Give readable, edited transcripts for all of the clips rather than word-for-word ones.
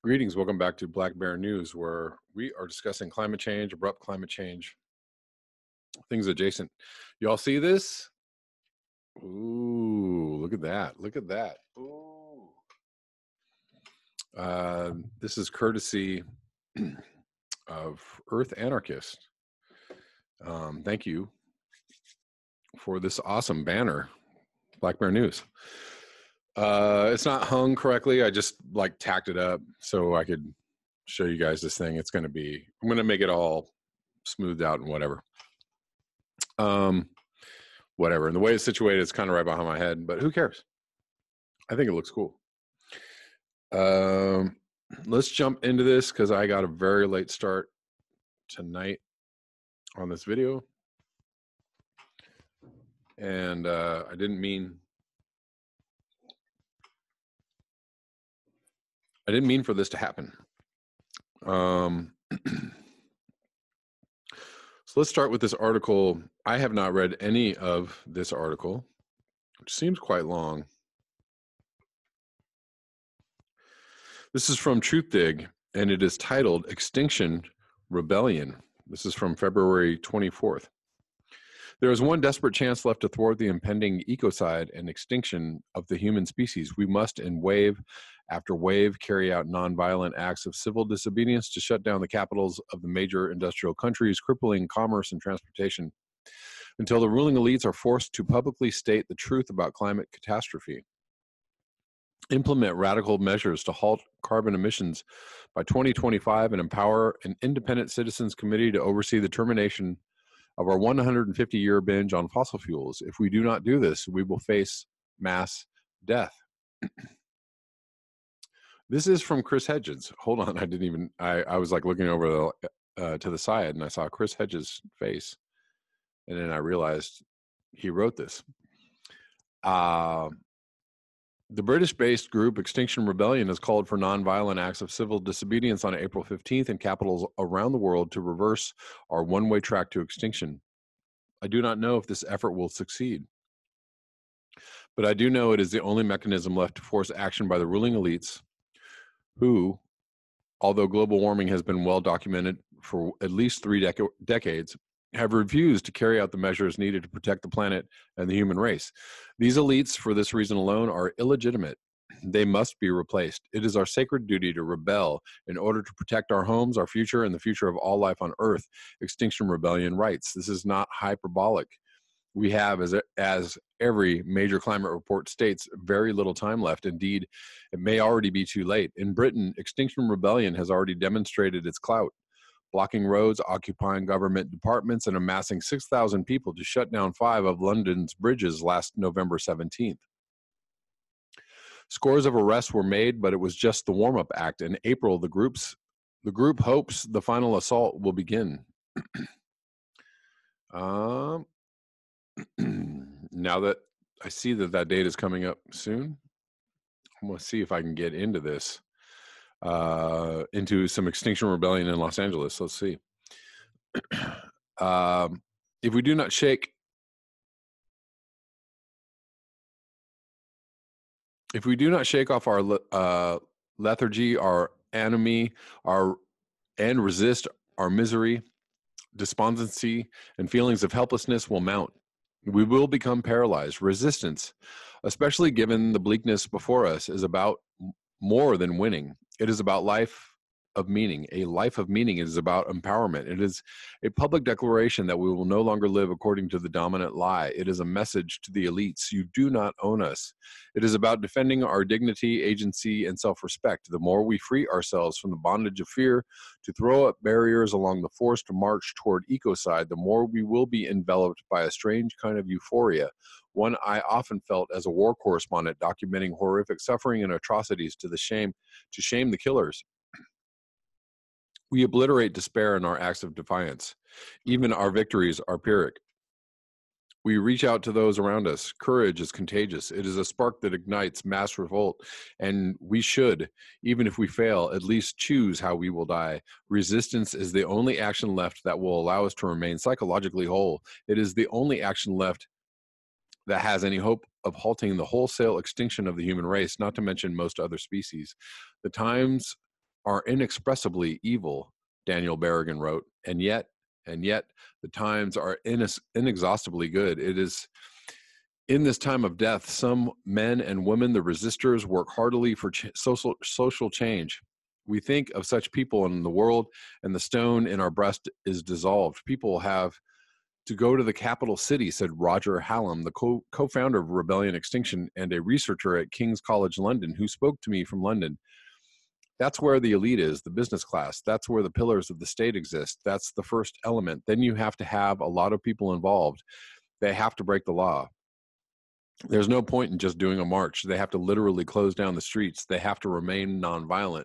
Greetings, welcome back to Black Bear News, where we are discussing climate change, abrupt climate change, things adjacent. You all see this? Ooh, look at that. Look at that. Ooh. This is courtesy of Earth Anarchist. Thank you for this awesome banner, Black Bear News. It's not hung correctly. I just like tacked it up so I could show you guys this thing. I'm going to make it all smoothed out and whatever. Whatever. And the way it's situated, it's kind of right behind my head, but who cares? I think it looks cool. Let's jump into this because I got a very late start tonight on this video. And I didn't mean for this to happen. So let's start with this article. I have not read any of this article, which seems quite long. This is from TruthDig, and it is titled Extinction Rebellion. This is from February 24th. There is one desperate chance left to thwart the impending ecocide and extinction of the human species. We must, in wave after wave, carry out nonviolent acts of civil disobedience to shut down the capitals of the major industrial countries, crippling commerce and transportation, until the ruling elites are forced to publicly state the truth about climate catastrophe. Implement radical measures to halt carbon emissions by 2025 and empower an independent citizens committee to oversee the termination of our 150-year binge on fossil fuels. If we do not do this, we will face mass death. This is from Chris Hedges. Hold on, I was like looking over to the side and I saw Chris Hedges' face. And then I realized he wrote this. The British-based group Extinction Rebellion has called for nonviolent acts of civil disobedience on April 15th in capitals around the world to reverse our one-way track to extinction. I do not know if this effort will succeed, but I do know it is the only mechanism left to force action by the ruling elites who, although global warming has been well documented for at least 3 decades, have refused to carry out the measures needed to protect the planet and the human race. These elites, for this reason alone, are illegitimate. They must be replaced. It is our sacred duty to rebel in order to protect our homes, our future, and the future of all life on Earth, Extinction Rebellion writes. This is not hyperbolic. We have, as every major climate report states, very little time left. Indeed, it may already be too late. In Britain, Extinction Rebellion has already demonstrated its clout, blocking roads, occupying government departments, and amassing 6,000 people to shut down 5 of London's bridges last November 17th. Scores of arrests were made, but it was just the warm-up act. In April, the group hopes the final assault will begin. Now that I see that date is coming up soon, I'm going to see if I can get into this. Into some Extinction Rebellion in Los Angeles. Let's see. If we do not shake off our lethargy, our enemy, and resist our misery, despondency, and feelings of helplessness will mount. We will become paralyzed. Resistance, especially given the bleakness before us, is about more than winning. It is about life of meaning. A life of meaning is about empowerment. It is a public declaration that we will no longer live according to the dominant lie. It is a message to the elites. You do not own us. It is about defending our dignity, agency, and self-respect. The more we free ourselves from the bondage of fear to throw up barriers along the forced march toward ecocide, the more we will be enveloped by a strange kind of euphoria, one I often felt as a war correspondent documenting horrific suffering and atrocities to shame the killers. We obliterate despair in our acts of defiance. Even our victories are Pyrrhic. We reach out to those around us. Courage is contagious. It is a spark that ignites mass revolt, and we should, even if we fail, at least choose how we will die. Resistance is the only action left that will allow us to remain psychologically whole. It is the only action left that has any hope of halting the wholesale extinction of the human race, not to mention most other species. The times are inexpressibly evil, Daniel Berrigan wrote, and yet, the times are inexhaustibly good. It is in this time of death, some men and women, the resistors, work heartily for social change. We think of such people in the world, and the stone in our breast is dissolved. People have to go to the capital city, said Roger Hallam, the co-founder of Rebellion Extinction and a researcher at King's College London, who spoke to me from London. That's where the elite is, the business class. That's where the pillars of the state exist. That's the first element. Then you have to have a lot of people involved. They have to break the law. There's no point in just doing a march. They have to literally close down the streets. They have to remain nonviolent.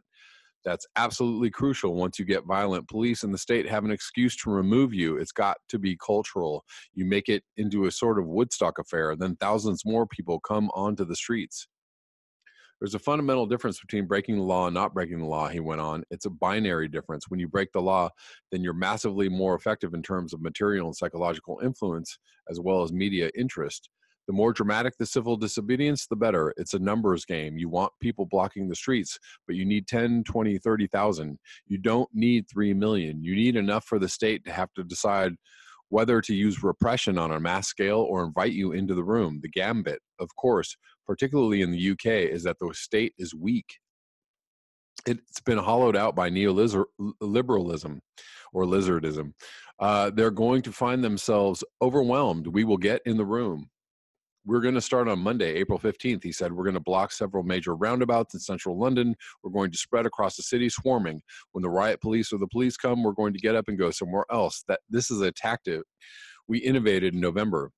That's absolutely crucial. Once you get violent, police and the state have an excuse to remove you. It's got to be cultural. You make it into a sort of Woodstock affair, then thousands more people come onto the streets. There's a fundamental difference between breaking the law and not breaking the law, he went on. It's a binary difference. When you break the law, then you're massively more effective in terms of material and psychological influence, as well as media interest. The more dramatic the civil disobedience, the better. It's a numbers game. You want people blocking the streets, but you need 10, 20, 30,000. You don't need 3 million. You need enough for the state to have to decide whether to use repression on a mass scale or invite you into the room. The gambit, of course, particularly in the UK, is that the state is weak. It's been hollowed out by neoliberalism or lizardism. They're going to find themselves overwhelmed. We will get in the room. We're going to start on Monday, April 15th, he said. We're going to block several major roundabouts in central London. We're going to spread across the city, swarming. When the riot police or the police come, we're going to get up and go somewhere else. This is a tactic we innovated in November.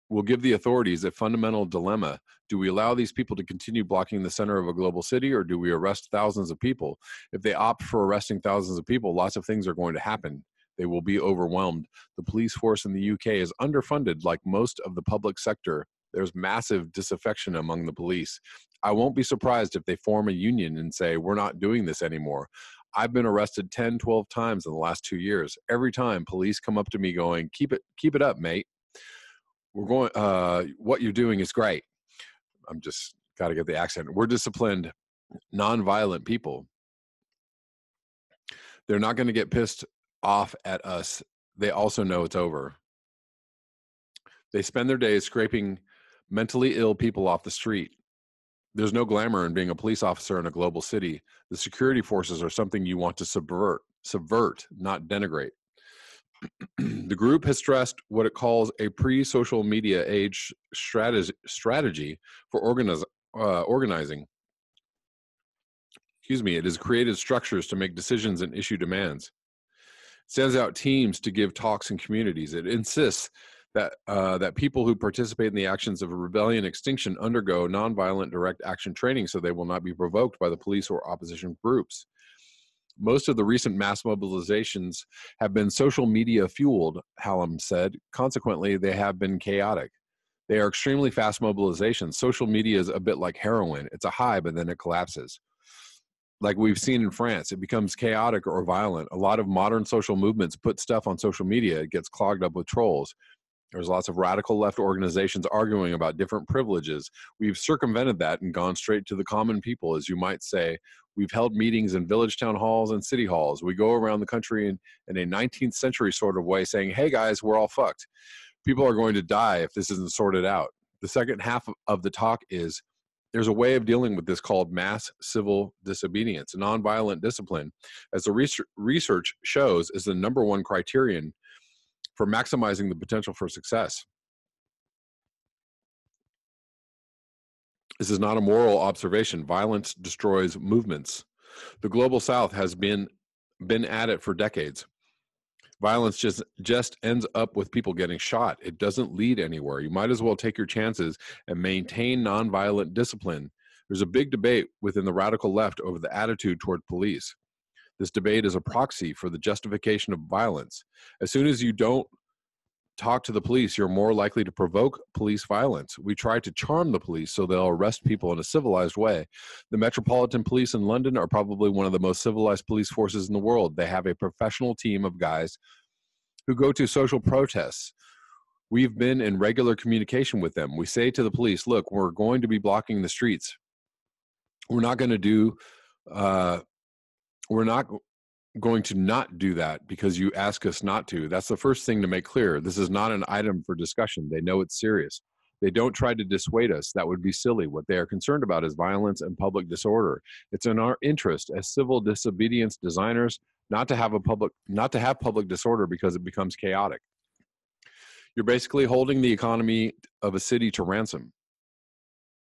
We'll give the authorities a fundamental dilemma. Do we allow these people to continue blocking the center of a global city, or do we arrest thousands of people? If they opt for arresting thousands of people, lots of things are going to happen. They will be overwhelmed. The police force in the UK is underfunded like most of the public sector. There's massive disaffection among the police. I won't be surprised if they form a union and say, we're not doing this anymore. I've been arrested 10, 12 times in the last 2 years. Every time police come up to me going, keep it up, mate. We're going, what you're doing is great. I'm just got to get the accent. We're disciplined, nonviolent people. They're not going to get pissed off at us. They also know it's over. They spend their days scraping mentally ill people off the street. There's no glamour in being a police officer in a global city. The security forces are something you want to subvert, not denigrate. The group has stressed what it calls a pre-social media age strategy for organizing. It has created structures to make decisions and issue demands. Sends out teams to give talks in communities. It insists that people who participate in the actions of a rebellion extinction undergo nonviolent direct action training so they will not be provoked by the police or opposition groups. Most of the recent mass mobilizations have been social media fueled, Hallam said. Consequently, they have been chaotic. They are extremely fast mobilizations. Social media is a bit like heroin. It's a high, but then it collapses. Like we've seen in France, it becomes chaotic or violent. A lot of modern social movements put stuff on social media. It gets clogged up with trolls. There's lots of radical left organizations arguing about different privileges. We've circumvented that and gone straight to the common people, as you might say. We've held meetings in village town halls and city halls. We go around the country in a 19th century sort of way saying, hey guys, we're all fucked. People are going to die if this isn't sorted out. The second half of the talk is, there's a way of dealing with this called mass civil disobedience. Nonviolent discipline, as the research shows, is the number one criterion for maximizing the potential for success. This is not a moral observation. Violence destroys movements. The global South has been at it for decades. Violence just ends up with people getting shot. It doesn't lead anywhere. You might as well take your chances and maintain nonviolent discipline. There's a big debate within the radical left over the attitude toward police. This debate is a proxy for the justification of violence. As soon as you don't talk to the police, you're more likely to provoke police violence. We try to charm the police so they'll arrest people in a civilized way. The Metropolitan Police in London are probably one of the most civilized police forces in the world. They have a professional team of guys who go to social protests We've been in regular communication with them. We say to the police, look, we're going to be blocking the streets. We're not going to do, we're not going to not do that because you ask us not to. That's the first thing to make clear. This is not an item for discussion. They know it's serious. They don't try to dissuade us. That would be silly. What they are concerned about is violence and public disorder. It's in our interest as civil disobedience designers not to have public disorder because it becomes chaotic. You're basically holding the economy of a city to ransom.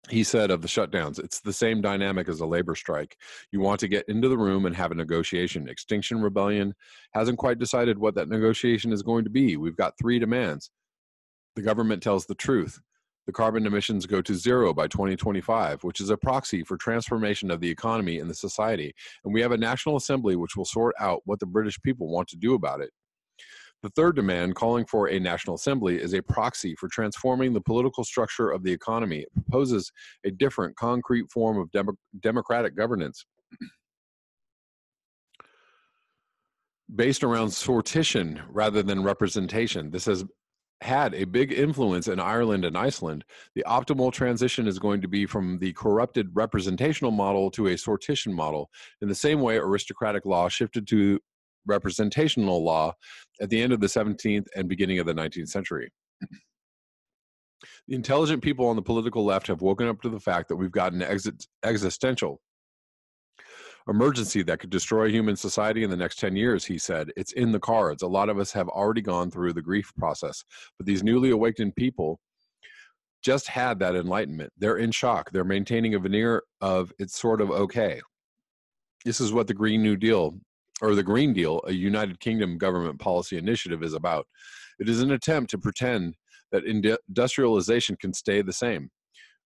He said of the shutdowns, it's the same dynamic as a labor strike. You want to get into the room and have a negotiation. Extinction Rebellion hasn't quite decided what that negotiation is going to be. We've got 3 demands. The government tells the truth. The carbon emissions go to 0 by 2025, which is a proxy for transformation of the economy and the society. And we have a National Assembly which will sort out what the British people want to do about it. The third demand, calling for a National Assembly, is a proxy for transforming the political structure of the economy. It proposes a different, concrete form of democratic governance based around sortition rather than representation. This has had a big influence in Ireland and Iceland. The optimal transition is going to be from the corrupted representational model to a sortition model. In the same way, aristocratic law shifted to representational law at the end of the 17th and beginning of the 19th century. The intelligent people on the political left have woken up to the fact that we've got an existential emergency that could destroy human society in the next 10 years, he said. It's in the cards. A lot of us have already gone through the grief process, but these newly awakened people just had that enlightenment. They're in shock. They're maintaining a veneer of it's sort of okay. This is what the Green New Deal, or the Green Deal, a United Kingdom government policy initiative, is about. It is an attempt to pretend that industrialization can stay the same.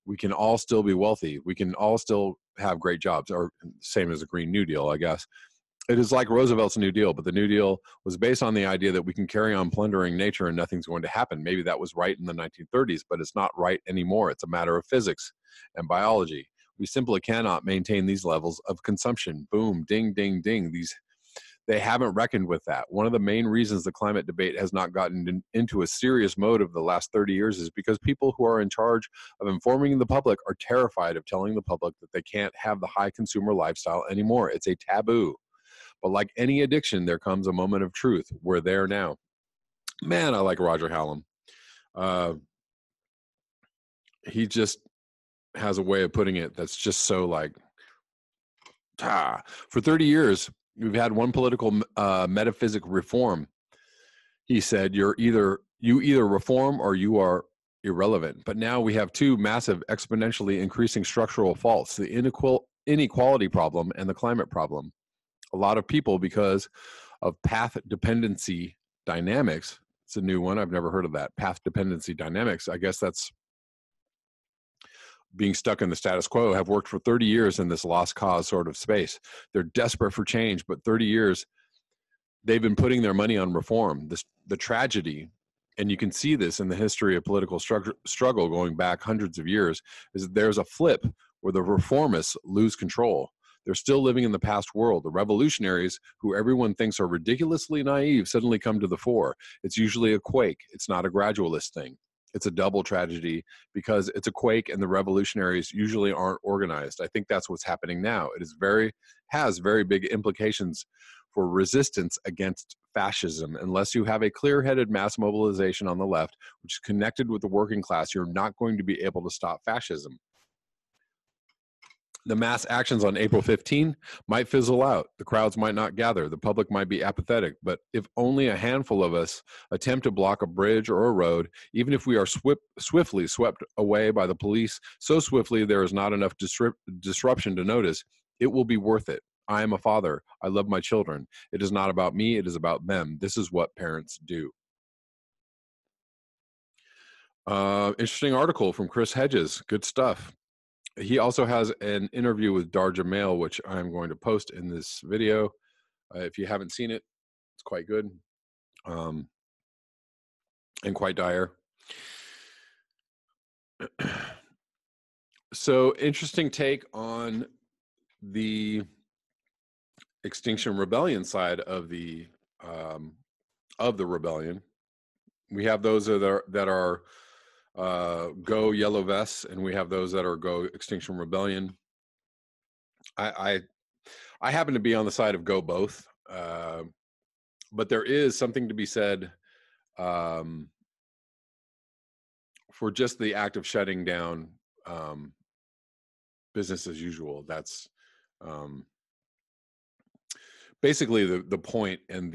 We can all still be wealthy. We can all still have great jobs, or same as the Green New Deal, I guess. It is like Roosevelt's New Deal, but the New Deal was based on the idea that we can carry on plundering nature and nothing's going to happen. Maybe that was right in the 1930s, but it's not right anymore. It's a matter of physics and biology. We simply cannot maintain these levels of consumption. Boom, ding, ding, ding. They haven't reckoned with that. One of the main reasons the climate debate has not gotten into a serious mode of the last 30 years is because people who are in charge of informing the public are terrified of telling the public that they can't have the high consumer lifestyle anymore. It's a taboo. But like any addiction, there comes a moment of truth. We're there now. Man, I like Roger Hallam. He just has a way of putting it that's just so like, For 30 years, we've had one political metaphysic reform. He said, you either reform or you are irrelevant. But now we have 2 massive, exponentially increasing structural faults, the inequality problem and the climate problem. A lot of people, because of path dependency dynamics, it's a new one. I've never heard of that. Path dependency dynamics. I guess that's being stuck in the status quo, have worked for 30 years in this lost cause sort of space. They're desperate for change, but 30 years, they've been putting their money on reform. The tragedy, and you can see this in the history of political struggle going back hundreds of years, is that there's a flip where the reformists lose control. They're still living in the past world. The revolutionaries, who everyone thinks are ridiculously naive, suddenly come to the fore. It's usually a quake. It's not a gradualist thing. It's a double tragedy because it's a quake and the revolutionaries usually aren't organized. I think that's what's happening now. It has very big implications for resistance against fascism. Unless you have a clear-headed mass mobilization on the left, which is connected with the working class, you're not going to be able to stop fascism. The mass actions on April 15 might fizzle out. The crowds might not gather. The public might be apathetic. But if only a handful of us attempt to block a bridge or a road, even if we are swiftly swept away by the police, so swiftly there is not enough disruption to notice, it will be worth it. I am a father. I love my children. It is not about me. It is about them. This is what parents do. Interesting article from Chris Hedges. Good stuff. He also has an interview with Dahr Jamail, which I'm going to post in this video. If you haven't seen it, it's quite good and quite dire. So interesting take on the Extinction Rebellion side of the rebellion. We have those that are go yellow vests, and we have those that are go Extinction Rebellion. I happen to be on the side of go both, but there is something to be said um, for just the act of shutting down business as usual. That's basically the point, and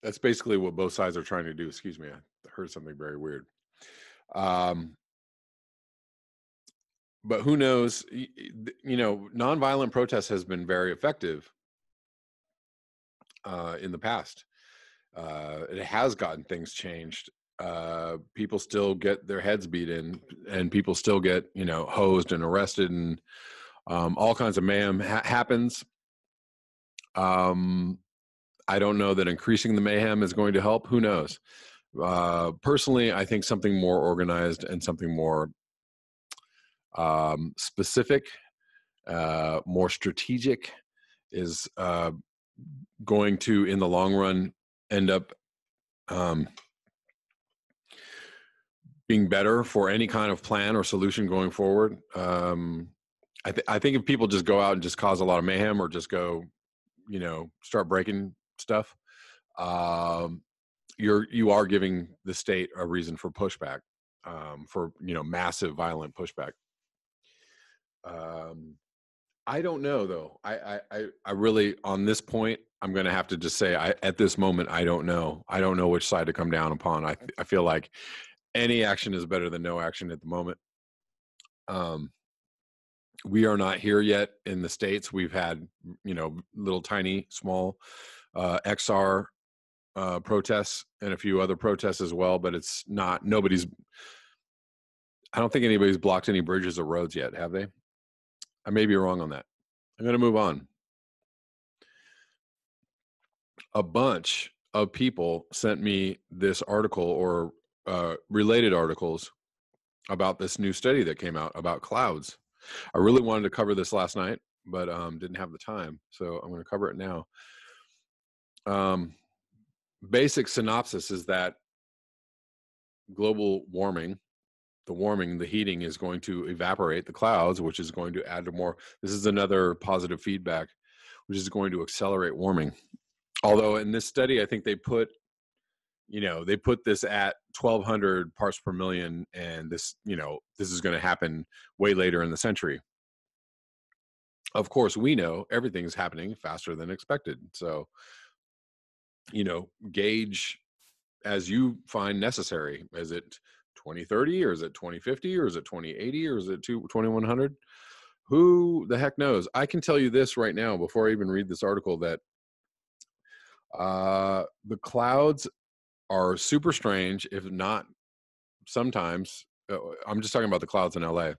that's basically what both sides are trying to do. Excuse me, I heard something very weird. But who knows? Nonviolent protest has been very effective in the past. It has gotten things changed. People still get their heads beat in, and people still get hosed and arrested, and all kinds of mayhem happens. I don't know that increasing the mayhem is going to help. Who knows? Personally, I think something more organized and something more specific, more strategic is going to, in the long run, end up being better for any kind of plan or solution going forward. I think if people just go out and just cause a lot of mayhem, or just go, start breaking stuff, you are giving the state a reason for pushback, for massive violent pushback. I don't know though. I really, on this point, I'm going to have to just say, at this moment, I don't know. I don't know which side to come down upon. I feel like any action is better than no action at the moment. We are not here yet in the States. We've had, little tiny, small XR protests and a few other protests as well, but it's not, I don't think anybody's blocked any bridges or roads yet, have they? I may be wrong on that. I'm going to move on. A bunch of people sent me this article, or related articles, about this new study that came out about clouds. I really wanted to cover this last night, but didn't have the time, so I'm going to cover it now. Basic synopsis is that global warming, the heating, is going to evaporate the clouds, which is going to add to more. This is another positive feedback, which is going to accelerate warming. Although in this study, I think they put this at 1,200 parts per million, and this is going to happen way later in the century. Of course, we know everything's happening faster than expected. So, gauge as you find necessary. Is it 2030, or is it 2050, or is it 2080, or is it 2100? Who the heck knows? I can tell you this right now, before I even read this article, that the clouds are super strange, if not sometimes. I'm just talking about the clouds in LA.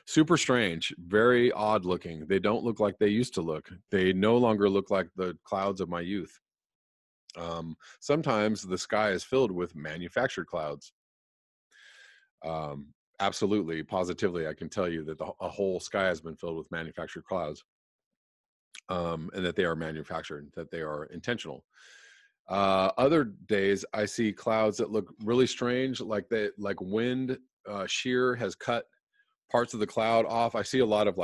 Super strange, very odd looking. They don't look like they used to look. They no longer look like the clouds of my youth. Sometimes the sky is filled with manufactured clouds. Absolutely, positively, I can tell you that a whole sky has been filled with manufactured clouds, and that they are manufactured, that they are intentional. Other days, I see clouds that look really strange, like wind shear has cut parts of the cloud off. I see a lot of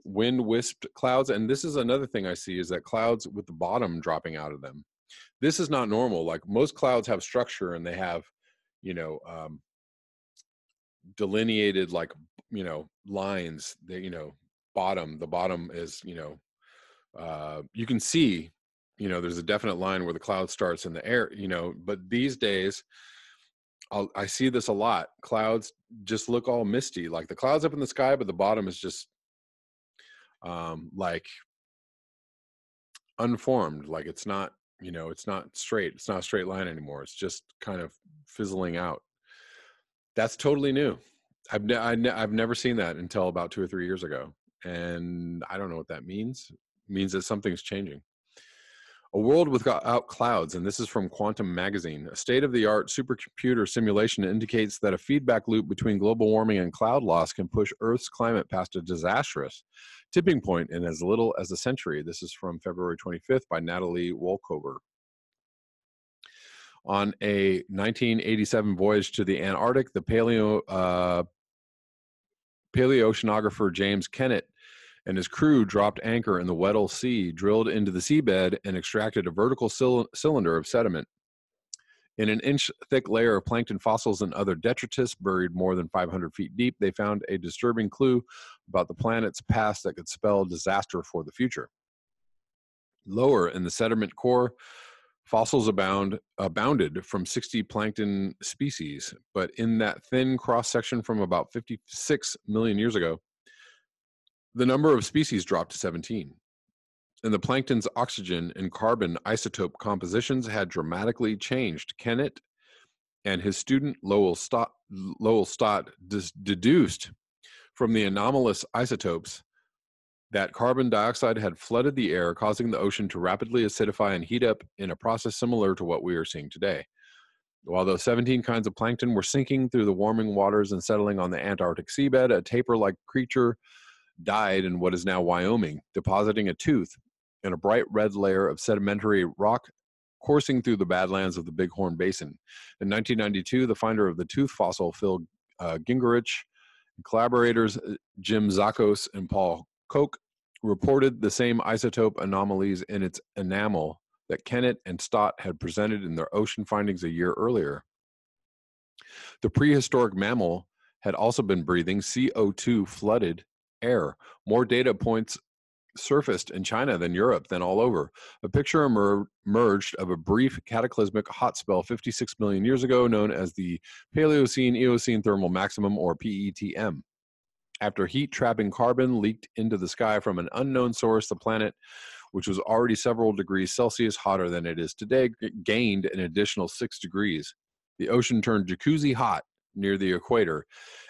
wind wisped clouds. And this is another thing I see, is that clouds with the bottom dropping out of them. This is not normal. Like, most clouds have structure, and they have, delineated, lines. They, the bottom is, you can see, there's a definite line where the cloud starts in the air, but these days, I see this a lot. Clouds just look all misty, like the clouds up in the sky, but the bottom is just unformed. Like, it's not, it's not straight. It's not a straight line anymore. It's just kind of fizzling out. That's totally new. I've never seen that until about 2 or 3 years ago. And I don't know what that means. It means that something's changing. A world without clouds, and this is from Quantum Magazine. A state-of-the-art supercomputer simulation indicates that a feedback loop between global warming and cloud loss can push Earth's climate past a disastrous tipping point in as little as a century. This is from February 25th by Natalie Wolkover. On a 1987 voyage to the Antarctic, the paleoceanographer James Kennett and his crew dropped anchor in the Weddell Sea, drilled into the seabed, and extracted a vertical cylinder of sediment. In an inch-thick layer of plankton fossils and other detritus buried more than 500 feet deep, they found a disturbing clue about the planet's past that could spell disaster for the future. Lower in the sediment core, fossils abounded from 60 plankton species, but in that thin cross-section from about 56 million years ago, the number of species dropped to 17. And the plankton's oxygen and carbon isotope compositions had dramatically changed. Kennett and his student Lowell Stott deduced from the anomalous isotopes that carbon dioxide had flooded the air, causing the ocean to rapidly acidify and heat up in a process similar to what we are seeing today. While those 17 kinds of plankton were sinking through the warming waters and settling on the Antarctic seabed, a tapir-like creature died in what is now Wyoming, depositing a tooth in a bright red layer of sedimentary rock coursing through the Badlands of the Bighorn Basin. In 1992, the finder of the tooth fossil, Phil Gingerich, and collaborators Jim Zakos and Paul Koch reported the same isotope anomalies in its enamel that Kennett and Stott had presented in their ocean findings a year earlier. The prehistoric mammal had also been breathing CO2 flooded air. More data points surfaced in China than Europe, then all over. A picture emerged of a brief cataclysmic hot spell 56 million years ago known as the Paleocene-Eocene Thermal Maximum, or PETM. After heat-trapping carbon leaked into the sky from an unknown source, the planet, which was already several degrees Celsius hotter than it is today, gained an additional 6 degrees. The ocean turned jacuzzi hot near the equator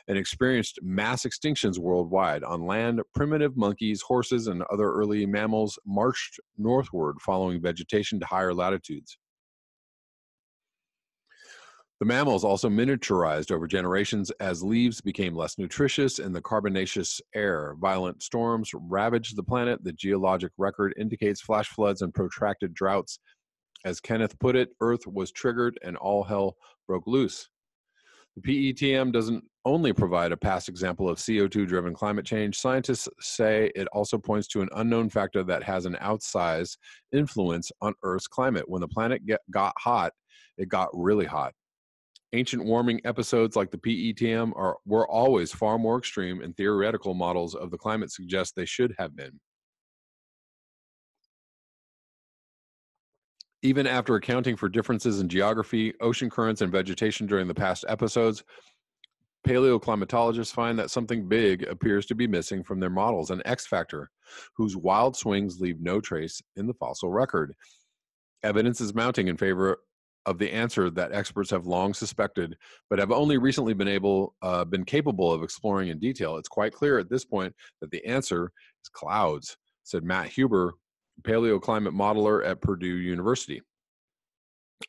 and experienced mass extinctions worldwide. On land, primitive monkeys, horses, and other early mammals marched northward, following vegetation to higher latitudes. The mammals also miniaturized over generations as leaves became less nutritious in the carbonaceous air. Violent storms ravaged the planet. The geologic record indicates flash floods and protracted droughts. As Kenneth put it, Earth was triggered and all hell broke loose. The PETM doesn't only provide a past example of CO2-driven climate change. Scientists say it also points to an unknown factor that has an outsized influence on Earth's climate. When the planet got hot, it got really hot. Ancient warming episodes like the PETM were always far more extreme, and theoretical models of the climate suggest they should have been. Even after accounting for differences in geography, ocean currents, and vegetation during the past episodes, paleoclimatologists find that something big appears to be missing from their models, an X factor, whose wild swings leave no trace in the fossil record. Evidence is mounting in favor of the answer that experts have long suspected, but have only recently been capable of exploring in detail. It's quite clear at this point that the answer is clouds, said Matt Huber, paleoclimate modeler at Purdue University.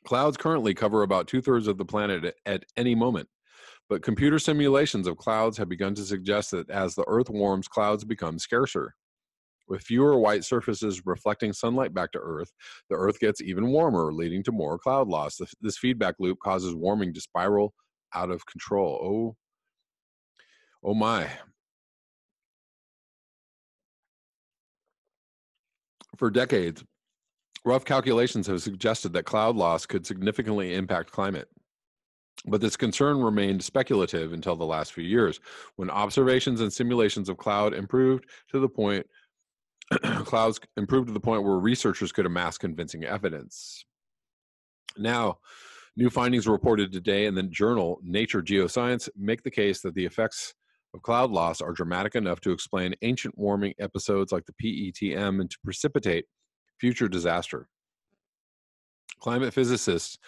Clouds currently cover about 2/3 of the planet at any moment, but computer simulations of clouds have begun to suggest that as the Earth warms, clouds become scarcer. With fewer white surfaces reflecting sunlight back to Earth, the Earth gets even warmer, leading to more cloud loss. This feedback loop causes warming to spiral out of control. Oh my. For decades, rough calculations have suggested that cloud loss could significantly impact climate. But this concern remained speculative until the last few years, when observations and simulations of clouds improved to the point where researchers could amass convincing evidence. Now, new findings reported today in the journal Nature Geoscience make the case that the effects of cloud loss are dramatic enough to explain ancient warming episodes like the PETM and to precipitate future disaster. Climate physicists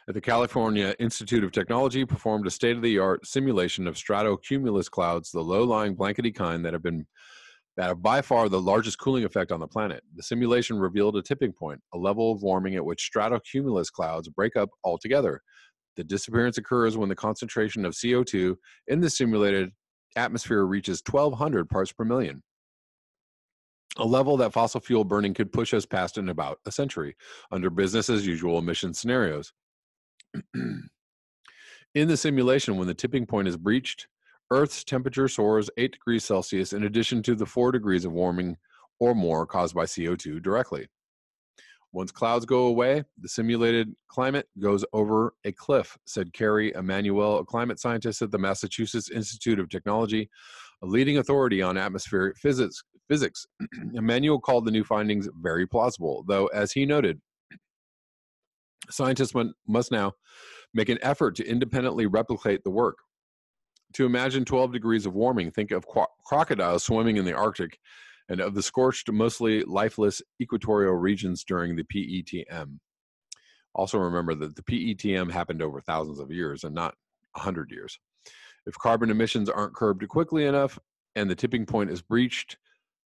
at the California Institute of Technology performed a state-of-the-art simulation of stratocumulus clouds, the low-lying blankety kind that have by far the largest cooling effect on the planet. The simulation revealed a tipping point, a level of warming at which stratocumulus clouds break up altogether. The disappearance occurs when the concentration of CO2 in the simulated atmosphere reaches 1,200 parts per million. a level that fossil fuel burning could push us past in about a century under business as usual emission scenarios. In the simulation, when the tipping point is breached, Earth's temperature soars 8 degrees Celsius in addition to the 4 degrees of warming or more caused by CO2 directly. Once clouds go away, the simulated climate goes over a cliff, said Carrie Emanuel, a climate scientist at the Massachusetts Institute of Technology, a leading authority on atmospheric physics. Emanuel called the new findings very plausible, though, as he noted, scientists must now make an effort to independently replicate the work. To imagine 12 degrees of warming, think of crocodiles swimming in the Arctic and of the scorched, mostly lifeless equatorial regions during the PETM. Also remember that the PETM happened over thousands of years and not 100 years. If carbon emissions aren't curbed quickly enough and the tipping point is breached,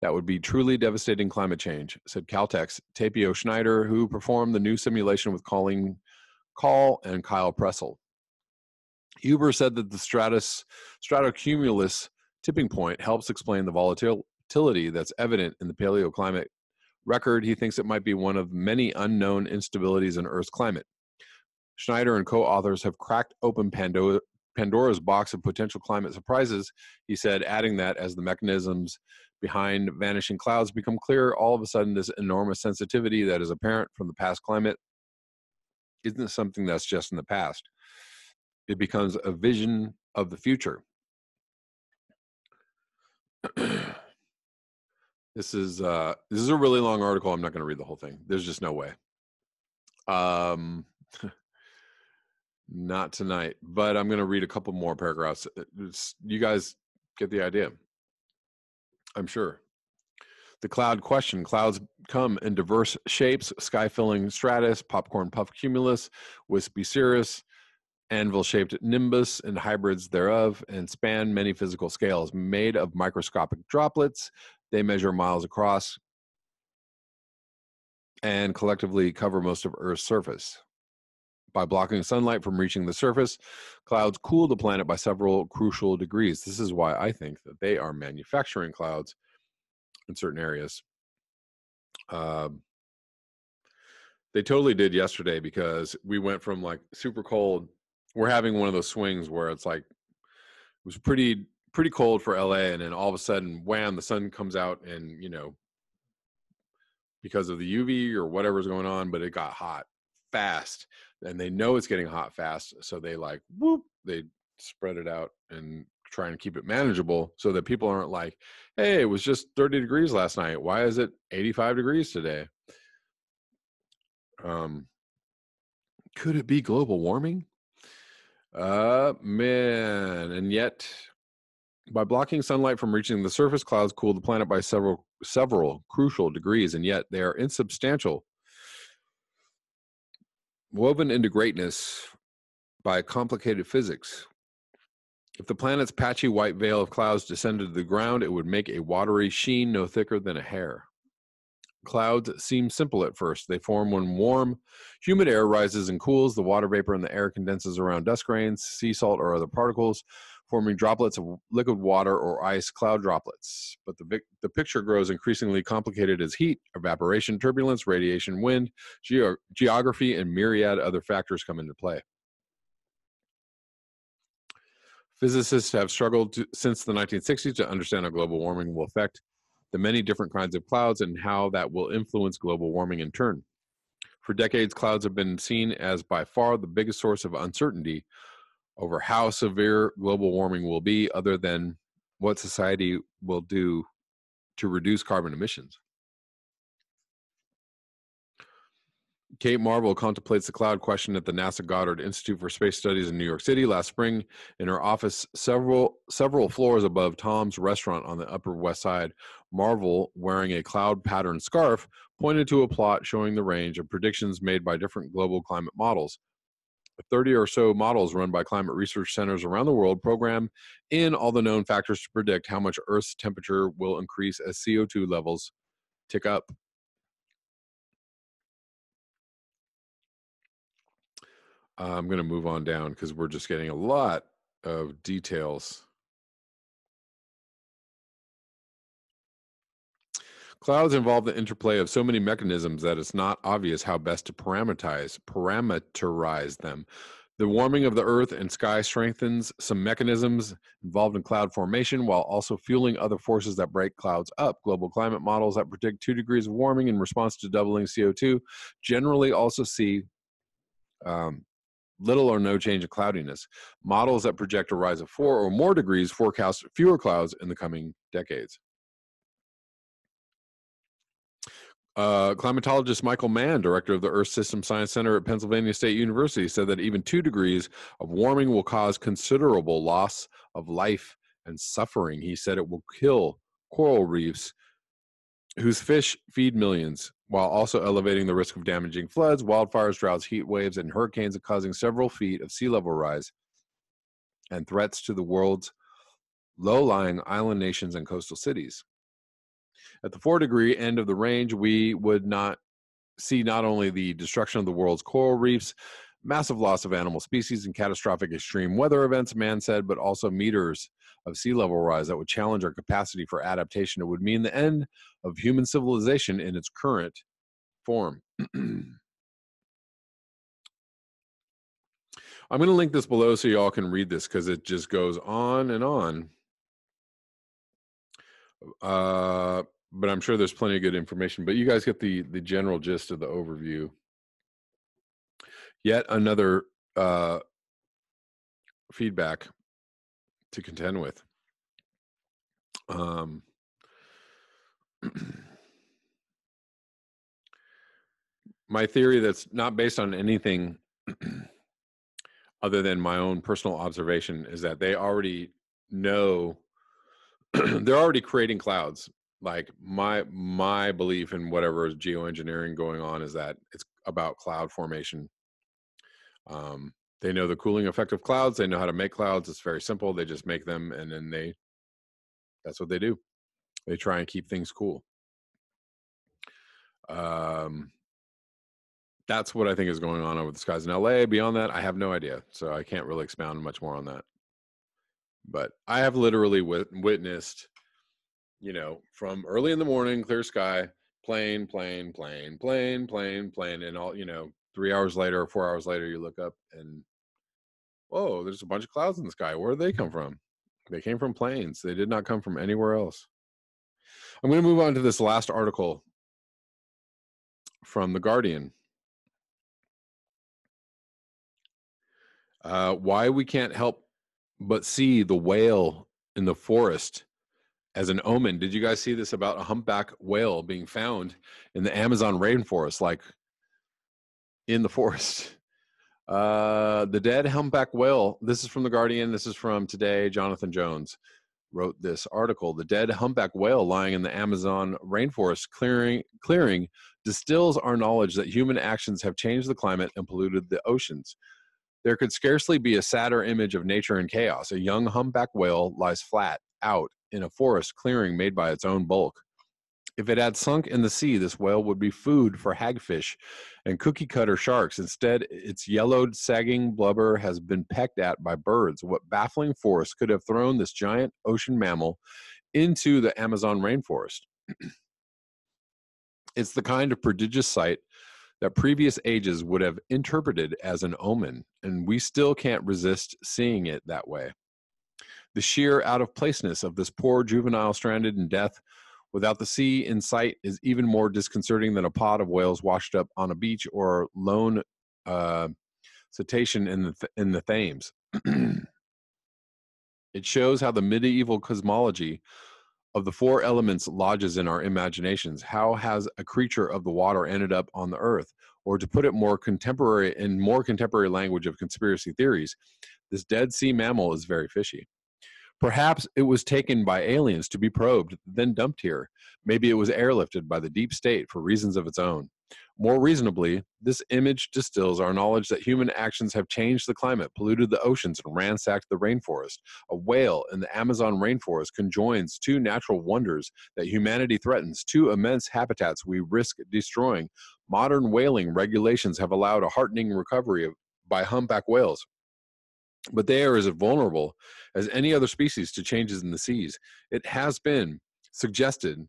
that would be truly devastating climate change, said Caltech's Tapio Schneider, who performed the new simulation with Colleen Call and Kyle Pressel. Huber said that the stratocumulus tipping point helps explain the volatility that's evident in the paleoclimate record. He thinks it might be one of many unknown instabilities in Earth's climate. Schneider and co-authors have cracked open Pandora's box of potential climate surprises, he said, adding that as the mechanisms behind vanishing clouds become clear, all of a sudden this enormous sensitivity that is apparent from the past climate isn't something that's just in the past. It becomes a vision of the future. This is a really long article. I'm not going to read the whole thing. There's just no way. Not tonight, but I'm going to read a couple more paragraphs. You guys get the idea, I'm sure. The cloud question. Clouds come in diverse shapes: sky-filling stratus, popcorn puff cumulus, wispy cirrus, anvil-shaped nimbus, and hybrids thereof, and span many physical scales. Made of microscopic droplets, they measure miles across and collectively cover most of Earth's surface. By blocking sunlight from reaching the surface, clouds cool the planet by several crucial degrees. This is why I think that they are manufacturing clouds in certain areas. They totally did yesterday, because we went from like super cold. We're having one of those swings where it's like, it was pretty cold for LA, and then all of a sudden, wham, the sun comes out, and because of the UV or whatever's going on, but it got hot fast, and they know it's getting hot fast, so they they spread it out and try and keep it manageable so that people aren't like, hey, it was just 30 degrees last night, why is it 85 degrees today? Could it be global warming? Man, and yet by blocking sunlight from reaching the surface, clouds cool the planet by several crucial degrees, and yet they are insubstantial, woven into greatness by complicated physics. If the planet's patchy white veil of clouds descended to the ground, it would make a watery sheen no thicker than a hair. Clouds seem simple at first. They form when warm, humid air rises and cools. The water vapor in the air condenses around dust grains, sea salt, or other particles, forming droplets of liquid water or ice, cloud droplets. But the picture grows increasingly complicated as heat, evaporation, turbulence, radiation, wind, geography, and myriad other factors come into play. Physicists have struggled since the 1960s to understand how global warming will affect the many different kinds of clouds and how that will influence global warming in turn. For decades, clouds have been seen as by far the biggest source of uncertainty over how severe global warming will be, other than what society will do to reduce carbon emissions. Kate Marvel contemplates the cloud question at the NASA Goddard Institute for Space Studies in New York City last spring. In her office, several floors above Tom's Restaurant on the Upper West Side, Marvel, wearing a cloud-patterned scarf, pointed to a plot showing the range of predictions made by different global climate models. 30 or so models run by climate research centers around the world program in all the known factors to predict how much Earth's temperature will increase as CO2 levels tick up. I'm going to move on down because we're just getting a lot of details. Clouds involve the interplay of so many mechanisms that it's not obvious how best to parameterize them. The warming of the earth and sky strengthens some mechanisms involved in cloud formation while also fueling other forces that break clouds up. Global climate models that predict 2 degrees of warming in response to doubling CO2 generally also see little or no change in cloudiness. Models that project a rise of 4 or more degrees forecast fewer clouds in the coming decades. Climatologist Michael Mann, director of the Earth System Science Center at Pennsylvania State University, said that even 2 degrees of warming will cause considerable loss of life and suffering. He said it will kill coral reefs whose fish feed millions, while also elevating the risk of damaging floods, wildfires, droughts, heat waves, and hurricanes, and causing several feet of sea level rise and threats to the world's low-lying island nations and coastal cities. At the 4-degree end of the range, we would not see not only the destruction of the world's coral reefs, massive loss of animal species, and catastrophic extreme weather events, Mann said, but also meters of sea level rise that would challenge our capacity for adaptation. It would mean the end of human civilization in its current form. I'm going to link this below so you all can read this because it just goes on and on. But I'm sure there's plenty of good information. But you guys get the general gist of the overview. Yet another feedback to contend with. My theory that's not based on anything other than my own personal observation is that they already know they're already creating clouds. Like my belief in whatever is geoengineering going on is that it's about cloud formation. They know the cooling effect of clouds. They know how to make clouds. It's very simple. They just make them, and then that's what they do. They try and keep things cool. That's what I think is going on over the skies in LA. Beyond that, I have no idea. So I can't really expound much more on that. But I have literally witnessed, from early in the morning, clear sky, plane, and all, 3 hours later or 4 hours later, you look up and, whoa, there's a bunch of clouds in the sky. Where did they come from? They came from planes. They did not come from anywhere else. I'm going to move on to this last article from The Guardian. Why we can't help but see the whale in the forest as an omen. Did you guys see this about a humpback whale being found in the Amazon rainforest, like in the forest? The dead humpback whale, this is from The Guardian, this is from today. Jonathan Jones wrote this article. The dead humpback whale lying in the Amazon rainforest clearing distills our knowledge that human actions have changed the climate and polluted the oceans. There could scarcely be a sadder image of nature in chaos. A young humpback whale lies flat out in a forest clearing made by its own bulk. If it had sunk in the sea, this whale would be food for hagfish and cookie-cutter sharks. Instead, its yellowed, sagging blubber has been pecked at by birds. What baffling force could have thrown this giant ocean mammal into the Amazon rainforest? It's the kind of prodigious sight that previous ages would have interpreted as an omen, and we still can't resist seeing it that way. The sheer out-of-placeness of this poor juvenile stranded in death without the sea in sight is even more disconcerting than a pod of whales washed up on a beach or lone cetacean in the Thames. It shows how the medieval cosmology of the 4 elements lodges in our imaginations. How has a creature of the water ended up on the earth? Or to put it more contemporary language of conspiracy theories, this dead sea mammal is very fishy. Perhaps it was taken by aliens to be probed, then dumped here. Maybe it was airlifted by the deep state for reasons of its own. More reasonably, this image distills our knowledge that human actions have changed the climate, polluted the oceans, and ransacked the rainforest. A whale in the Amazon rainforest conjoins 2 natural wonders that humanity threatens, 2 immense habitats we risk destroying. Modern whaling regulations have allowed a heartening recovery by humpback whales, but they are as vulnerable as any other species to changes in the seas. It has been suggested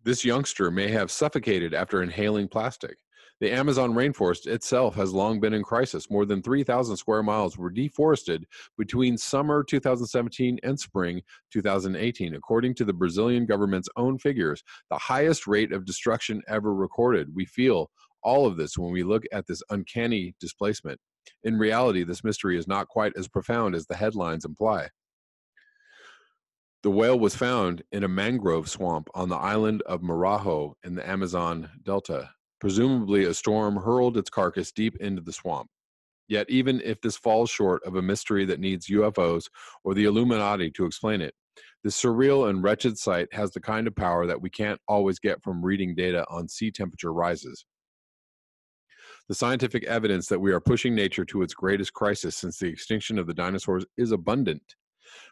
This youngster may have suffocated after inhaling plastic. The Amazon rainforest itself has long been in crisis. More than 3,000 square miles were deforested between summer 2017 and spring 2018, according to the Brazilian government's own figures, the highest rate of destruction ever recorded. We feel all of this when we look at this uncanny displacement. In reality, this mystery is not quite as profound as the headlines imply. The whale was found in a mangrove swamp on the island of Marajo in the Amazon Delta. Presumably, a storm hurled its carcass deep into the swamp. Yet, even if this falls short of a mystery that needs UFOs or the Illuminati to explain it, this surreal and wretched sight has the kind of power that we can't always get from reading data on sea temperature rises. The scientific evidence that we are pushing nature to its greatest crisis since the extinction of the dinosaurs is abundant.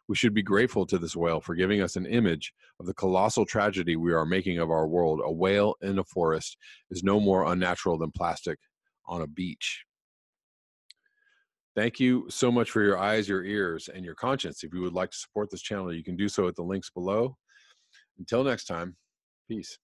We should be grateful to this whale for giving us an image of the colossal tragedy we are making of our world. A whale in a forest is no more unnatural than plastic on a beach. Thank you so much for your eyes, your ears, and your conscience. If you would like to support this channel, you can do so at the links below. Until next time, peace.